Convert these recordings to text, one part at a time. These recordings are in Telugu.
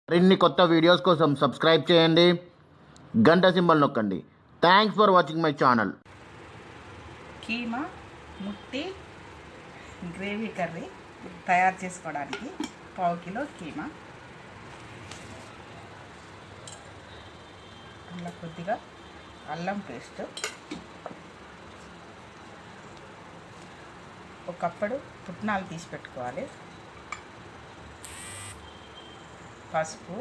మరిన్ని కొత్త వీడియోస్ కోసం సబ్స్క్రైబ్ చేయండి, గంట సింబల్ నొక్కండి. Thanks for watching my channel. Keema ముట్టి గ్రేవీ కర్రీ తయారు చేసుకోవడానికి 1/2 కిలో కీమా, అందులో కొద్దిగా అల్లం పేస్ట్, ఒక కప్పుడు పుట్నాలు తీసి పెట్టుకోవాలి, పసుపు,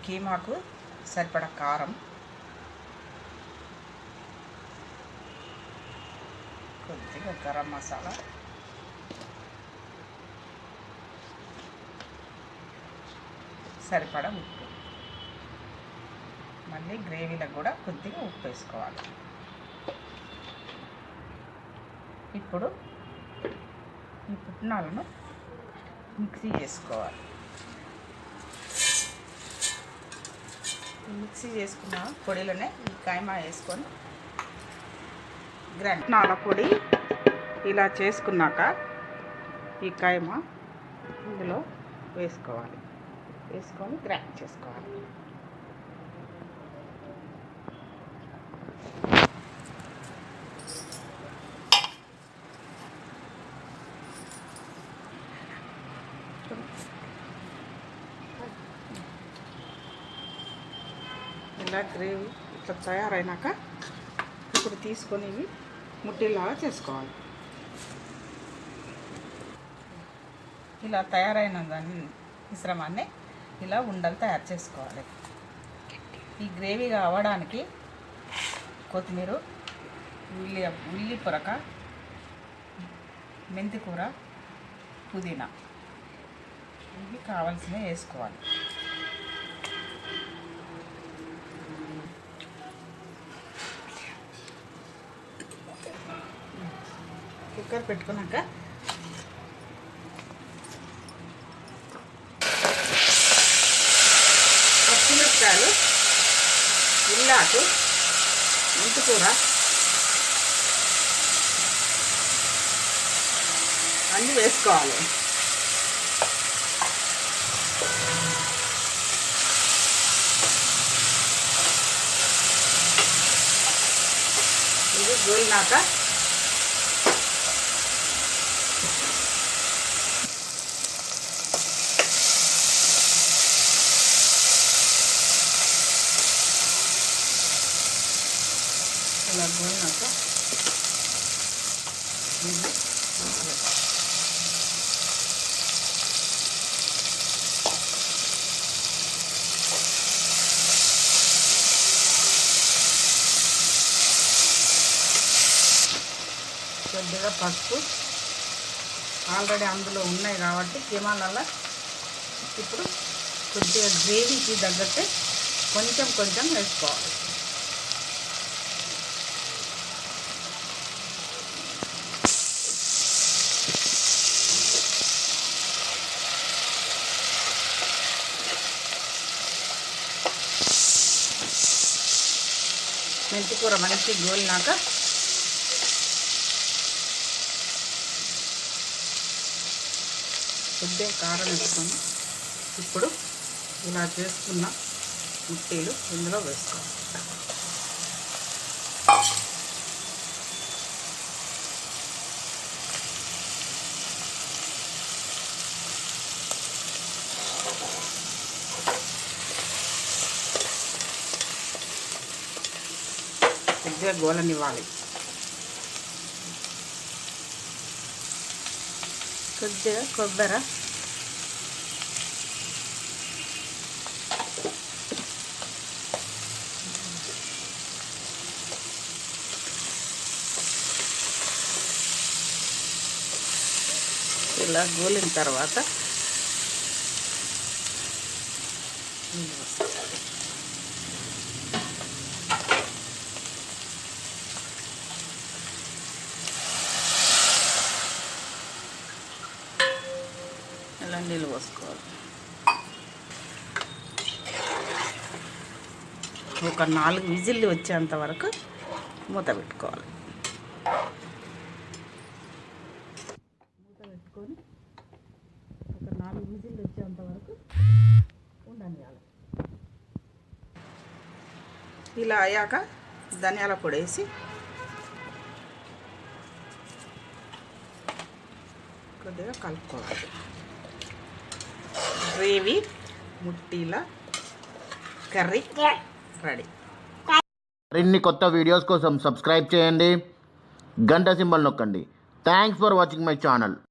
కీమాకు సరిపడా కారం, కొద్దిగా గరం మసాలా, సరిపడా ఉప్పు, మళ్ళీ గ్రేవీలకు కూడా కొద్దిగా ఉప్పు వేసుకోవాలి. ఇప్పుడు ఈ పుట్నాలను మిక్సీ చేసుకోవాలి. మిక్సీ చేసుకున్న పొడిలోనే ఈ కైమా వేసుకొని గ్రైండ్. పుట్నాల పొడి ఇలా చేసుకున్నాక ఈ కైమా ఇందులో వేసుకోవాలి, వేసుకొని గ్రైండ్ చేసుకోవాలి. ఇలా గ్రేవీ ఇట్లా తయారైనాక ఇప్పుడు తీసుకొని ఇవి ముట్టిలాగా చేసుకోవాలి. ఇలా తయారైన దాన్ని మిశ్రమాన్ని ఇలా ఉండలు తయారు చేసుకోవాలి. ఈ గ్రేవీగా అవ్వడానికి కొత్తిమీర, ఉల్లి పొరక, మెంతి కూర, పుదీనా ఇవి కావాల్సినవి వేసుకోవాలి. కుక్కర్ పెట్టుకున్నాక పచ్చిమిరపకాయలు, ఉల్లాకు, మెంతికూర అన్నీ వేసుకోవాలి. ఇది గోలినాక ఇలా గోలినాక కొద్దిగా పసుపు ఆల్రెడీ అందులో ఉన్నాయి కాబట్టి కీమాలలో ఇప్పుడు కొద్దిగా గ్రేవీకి తగ్గట్టే కొంచెం కొంచెం వేసుకోవాలి. మెంతికూర మంచి గోలినాక కొద్దిగా కారం వేసుకొని ఇప్పుడు ఇలా చేసుకున్న ముట్టీలు ఇందులో వేసుకోవాలి. కొద్దిగా గోలనివ్వాలి. కొద్దిగా కొబ్బరి, ఇలా గోలిన తర్వాత ఇలా నీళ్ళు పోసుకోవాలి. ఒక 4 విజిల్లు వచ్చేంత వరకు మూత పెట్టుకోవాలి. అయ్యేంత వరకు ఉండనియాలి. ఇలా అయ్యాక ధనియాల పొడి వేసి కొద్దిగా కలుపుకోవాలి. గ్రేవీ ముట్టిలా కర్రీ రెడీ. మరిన్ని కొత్త వీడియోస్ కోసం సబ్స్క్రైబ్ చేయండి, గంట సింబల్ నొక్కండి. Thanks for watching my channel.